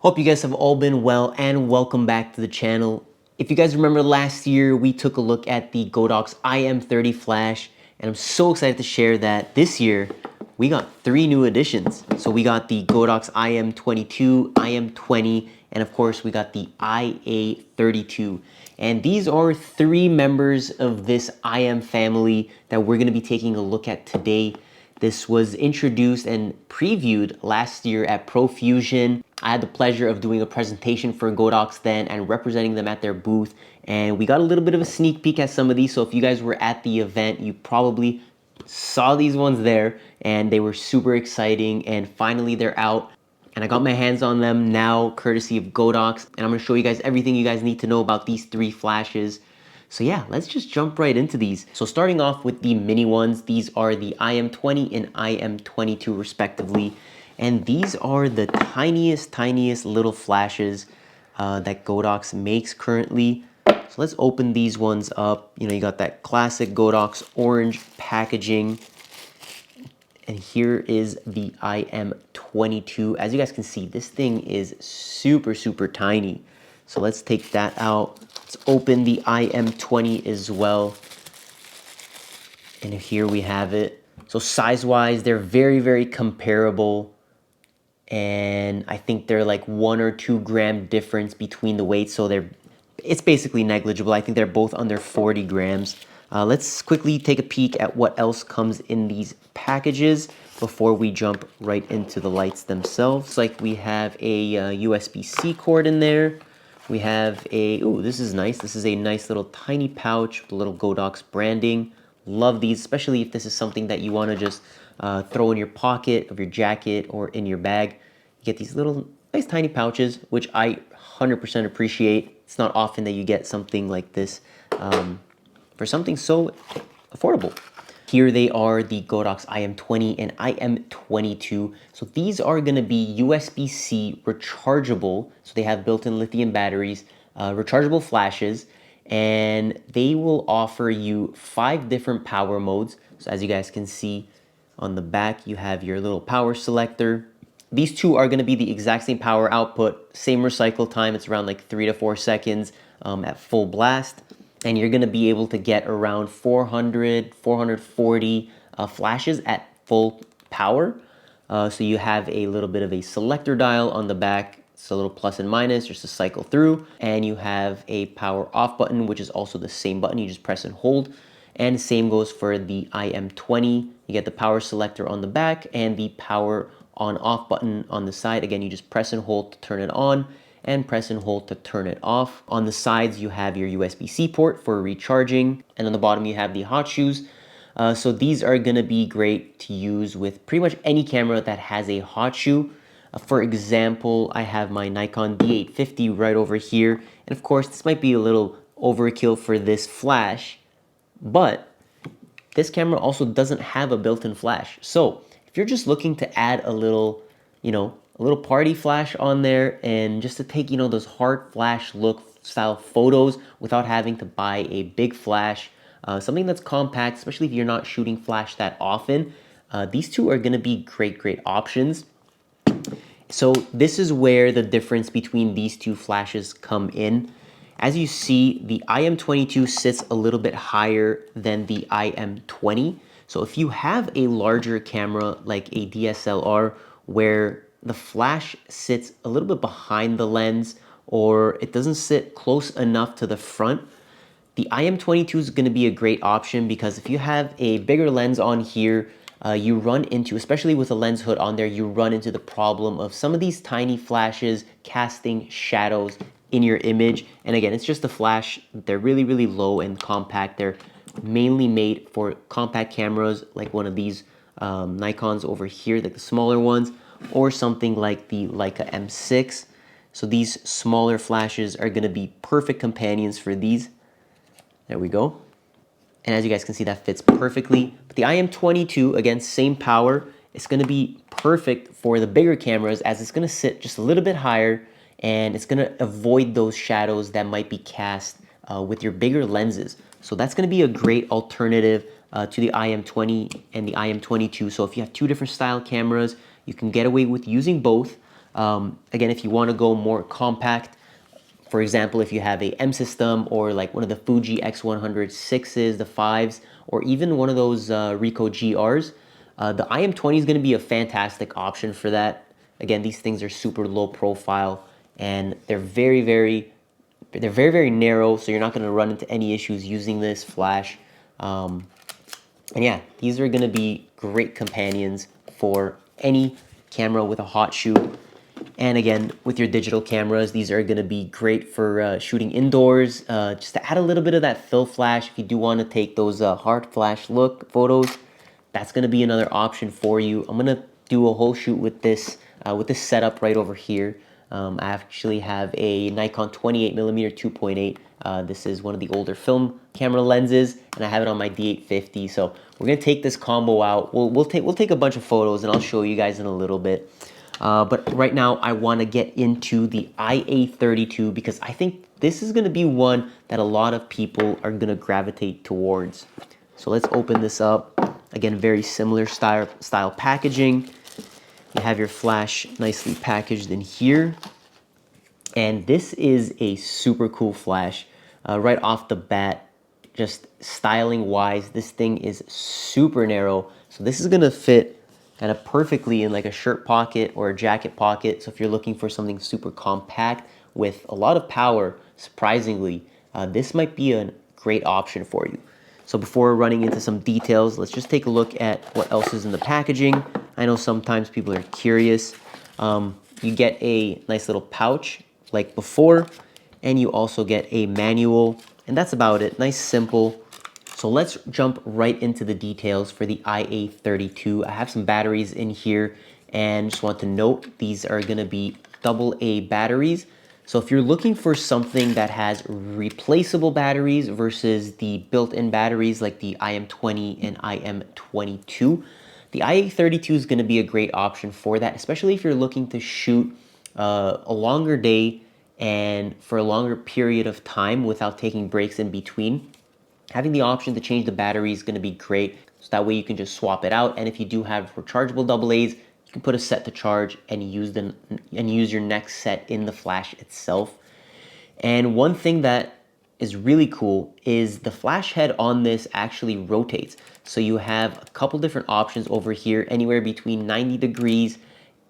Hope you guys have all been well and welcome back to the channel. If you guys remember last year, we took a look at the Godox iM30 flash, and I'm so excited to share that this year we got 3 new additions. So we got the Godox iM22, iM20, and of course we got the iA32. And these are 3 members of this iM family that we're going to be taking a look at today. This was introduced and previewed last year at Profusion. I had the pleasure of doing a presentation for Godox then and representing them at their booth. And we got a little bit of a sneak peek at some of these. So if you guys were at the event, you probably saw these ones there and they were super exciting. And finally they're out. And I got my hands on them now, courtesy of Godox. And I'm going to show you guys everything you guys need to know about these 3 flashes. So yeah, let's just jump right into these. So starting off with the mini ones, these are the iM20 and iM22 respectively. And these are the tiniest little flashes that Godox makes currently. So let's open these ones up. You know, you got that classic Godox orange packaging. And here is the iM22. As you guys can see, this thing is super tiny. So let's take that out. Let's open the iM20 as well. And here we have it. So size-wise, they're very comparable. And I think they're like 1 or 2 gram difference between the weights. So it's basically negligible. I think they're both under 40 grams. Let's quickly take a peek at what else comes in these packages before we jump right into the lights themselves. Like we have a USB-C cord in there. We have ooh, this is nice. This is a nice little tiny pouch with a little Godox branding. Love these, especially if this is something that you want to just throw in your pocket of your jacket or in your bag. You get these little nice tiny pouches, which I 100% appreciate. It's not often that you get something like this for something so affordable. Here they are, the Godox iM20 and iM22. So these are going to be USB-C rechargeable. So they have built-in lithium batteries, rechargeable flashes, and they will offer you 5 different power modes. So as you guys can see on the back, you have your little power selector. These 2 are going to be the exact same power output, same recycle time. It's around like 3 to 4 seconds at full blast. And you're going to be able to get around 400, 440 flashes at full power. So you have a little bit of a selector dial on the back. It's a little plus and minus just to cycle through. And you have a power off button, which is also the same button. You just press and hold. And same goes for the iM20. You get the power selector on the back and the power on off button on the side. Again, you just press and hold to turn it on and press and hold to turn it off. On the sides, you have your USB-C port for recharging, and on the bottom, you have the hot shoes. So these are gonna be great to use with pretty much any camera that has a hot shoe. For example, I have my Nikon D850 right over here, and of course, this might be a little overkill for this flash, but this camera also doesn't have a built-in flash. So if you're just looking to add a little, a little party flash on there and just to take, those hard flash look style photos without having to buy a big flash, something that's compact, especially if you're not shooting flash that often, these 2 are going to be great options. So this is where the difference between these 2 flashes come in. As you see, the iM22 sits a little bit higher than the iM20. So if you have a larger camera like a DSLR where the flash sits a little bit behind the lens or it doesn't sit close enough to the front, the iM22 is going to be a great option because if you have a bigger lens on here, you run into, especially with a lens hood on there, you run into the problem of some of these tiny flashes casting shadows in your image. And again, it's just a flash. They're really low and compact. They're mainly made for compact cameras like one of these Nikons over here, like the smaller ones, or something like the Leica M6. So these smaller flashes are going to be perfect companions for these. There we go. And as you guys can see, that fits perfectly. But the iM22, again, same power. It's going to be perfect for the bigger cameras as it's going to sit just a little bit higher and it's going to avoid those shadows that might be cast with your bigger lenses. So that's going to be a great alternative to the iM20 and the iM22. So if you have 2 different style cameras, you can get away with using both. Again, if you want to go more compact, for example, if you have a M system or like one of the Fuji X100 6s, the 5s, or even one of those Ricoh GRs, the iM20 is going to be a fantastic option for that. Again, these things are super low profile and they're very narrow, so you're not going to run into any issues using this flash. And yeah, these are going to be great companions for any camera with a hot shoot. And again, with your digital cameras, these are going to be great for shooting indoors. Just to add a little bit of that fill flash, if you do want to take those hard flash look photos, that's going to be another option for you. I'm going to do a whole shoot with this setup right over here. I actually have a Nikon 28mm 2.8. This is one of the older film camera lenses, and I have it on my D850. So we're gonna take this combo out. We'll take a bunch of photos, and I'll show you guys in a little bit. But right now, I want to get into the iA32 because I think this is gonna be one that a lot of people are gonna gravitate towards. So let's open this up. Again, very similar style packaging. You have your flash nicely packaged in here. And this is a super cool flash. Right off the bat, just styling wise, this thing is super narrow. So this is gonna fit kind of perfectly in like a shirt pocket or a jacket pocket. So if you're looking for something super compact with a lot of power, surprisingly, this might be a great option for you. So before running into some details, let's just take a look at what else is in the packaging. I know sometimes people are curious. You get a nice little pouch like before, and you also get a manual, and that's about it. Nice, simple. So let's jump right into the details for the iA32. I have some batteries in here, and just want to note these are gonna be AA batteries. So if you're looking for something that has replaceable batteries versus the built-in batteries like the iM20 and iM22, the iA32 is going to be a great option for that, especially if you're looking to shoot a longer day and for a longer period of time without taking breaks in between. Having the option to change the battery is going to be great. So that way you can just swap it out. And if you do have rechargeable AA's, you can put a set to charge and use your next set in the flash itself. And one thing that is really cool is the flash head on this actually rotates. So you have a couple different options over here, anywhere between 90 degrees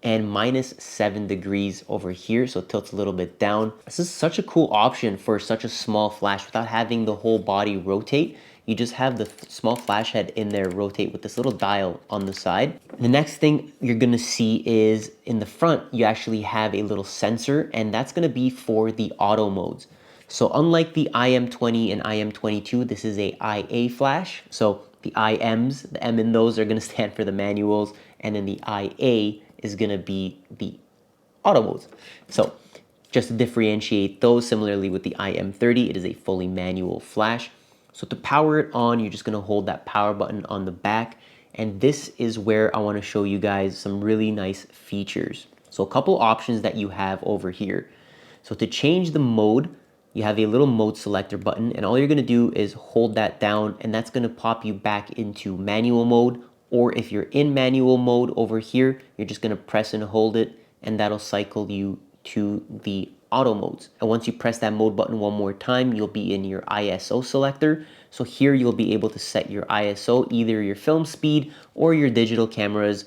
and -7 degrees over here, so it tilts a little bit down. This is such a cool option for such a small flash without having the whole body rotate. You just have the small flash head in there rotate with this little dial on the side. The next thing you're gonna see is in the front, you actually have a little sensor, and that's gonna be for the auto modes. So unlike the iM20 and iM22, this is a IA flash. So the iMs, the M in those are gonna stand for the manuals, and then the IA is gonna be the auto modes. So just to differentiate those, similarly with the iM30, it is a fully manual flash. So to power it on, you're just gonna hold that power button on the back, and this is where I wanna show you guys some really nice features. So a couple options that you have over here. So to change the mode, you have a little mode selector button, and all you're gonna do is hold that down, and that's gonna pop you back into manual mode. Or if you're in manual mode over here, you're just gonna press and hold it, and that'll cycle you to the auto modes. And once you press that mode button one more time, you'll be in your ISO selector. So here you'll be able to set your ISO, either your film speed or your digital camera's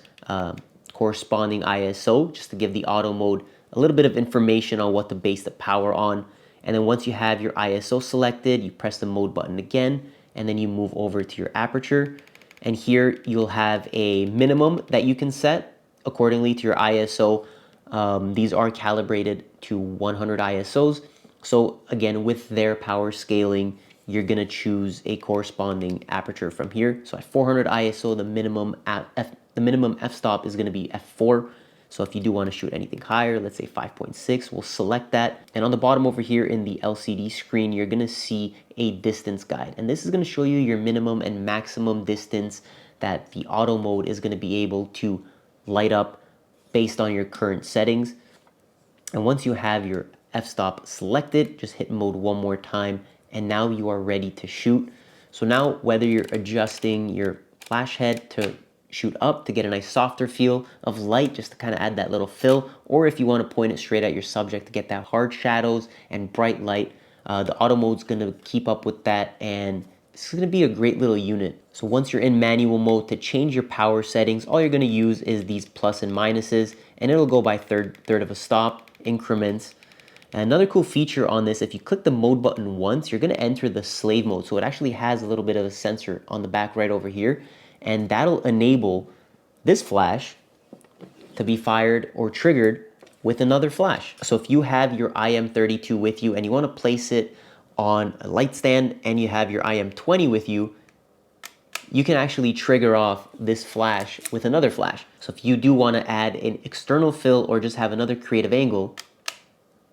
corresponding ISO, just to give the auto mode a little bit of information on what to base the power on. And then once you have your ISO selected, you press the mode button again, and then you move over to your aperture. And here you'll have a minimum that you can set accordingly to your ISO. These are calibrated to 100 ISOs. So again, with their power scaling, you're gonna choose a corresponding aperture from here. So at 400 ISO, the minimum f-stop is gonna be f4. So if you do want to shoot anything higher, let's say 5.6, we'll select that. And on the bottom over here in the LCD screen, you're gonna see a distance guide. And this is gonna show you your minimum and maximum distance that the auto mode is gonna be able to light up based on your current settings. And once you have your f-stop selected, just hit mode one more time, and now you are ready to shoot. So now whether you're adjusting your flash head to shoot up to get a nice softer feel of light, just to kind of add that little fill, or if you want to point it straight at your subject to get that hard shadows and bright light, the auto mode's going to keep up with that, and it's going to be a great little unit. So once you're in manual mode, to change your power settings, all you're going to use is these plus and minuses, and it'll go by third of a stop increments. And another cool feature on this, if you click the mode button once, you're going to enter the slave mode. So it actually has a little bit of a sensor on the back right over here, and that'll enable this flash to be fired or triggered with another flash. So if you have your iM32 with you and you want to place it on a light stand and you have your iM20 with you, you can actually trigger off this flash with another flash. So if you do want to add an external fill or just have another creative angle,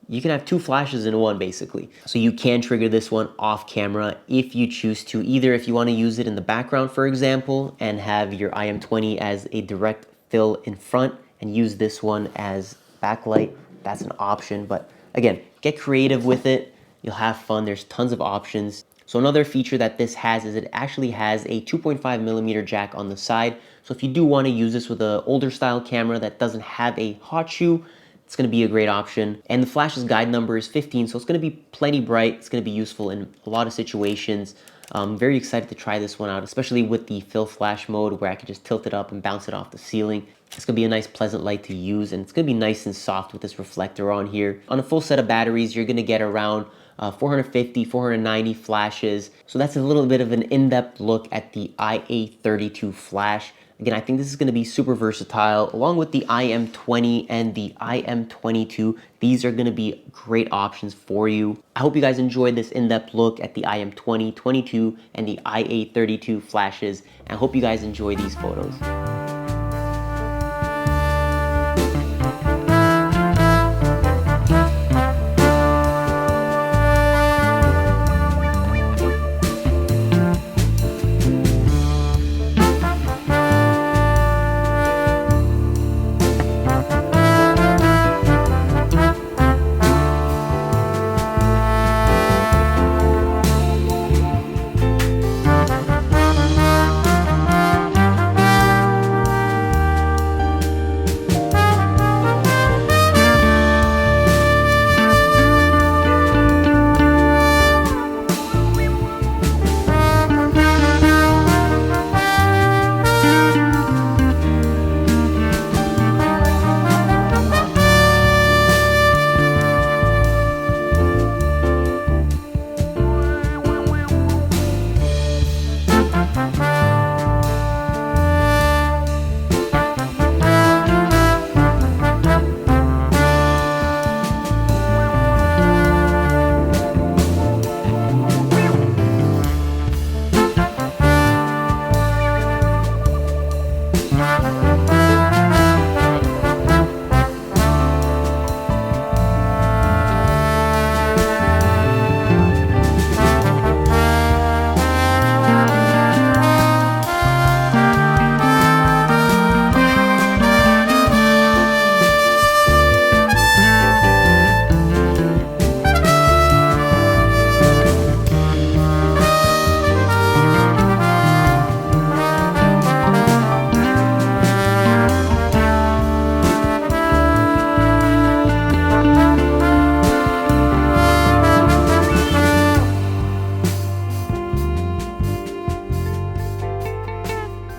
you can have two flashes in one basically. So you can trigger this one off camera if you choose to, either if you want to use it in the background, for example, and have your iM20 as a direct fill in front and use this one as backlight. That's an option, but again, get creative with it. You'll have fun. There's tons of options. So another feature that this has is it actually has a 2.5mm jack on the side. So if you do want to use this with an older style camera that doesn't have a hot shoe, it's going to be a great option. And the flash's guide number is 15, so it's going to be plenty bright. It's going to be useful in a lot of situations. I'm very excited to try this one out, especially with the fill flash mode where I can just tilt it up and bounce it off the ceiling. It's going to be a nice pleasant light to use, and it's going to be nice and soft with this reflector on here. On a full set of batteries, you're going to get around 450, 490 flashes. So that's a little bit of an in-depth look at the iA32 flash. Again, I think this is going to be super versatile. Along with the iM20 and the iM22, these are going to be great options for you. I hope you guys enjoyed this in-depth look at the iM20, 22, and the iA32 flashes. And I hope you guys enjoy these photos.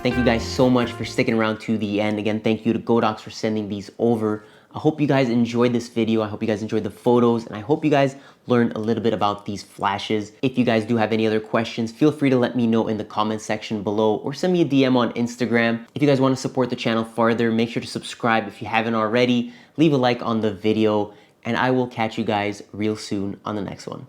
Thank you guys so much for sticking around to the end. Again, thank you to Godox for sending these over. I hope you guys enjoyed this video. I hope you guys enjoyed the photos, and I hope you guys learned a little bit about these flashes. If you guys do have any other questions, feel free to let me know in the comment section below or send me a DM on Instagram. If you guys want to support the channel farther, make sure to subscribe if you haven't already. Leave a like on the video, and I will catch you guys real soon on the next one.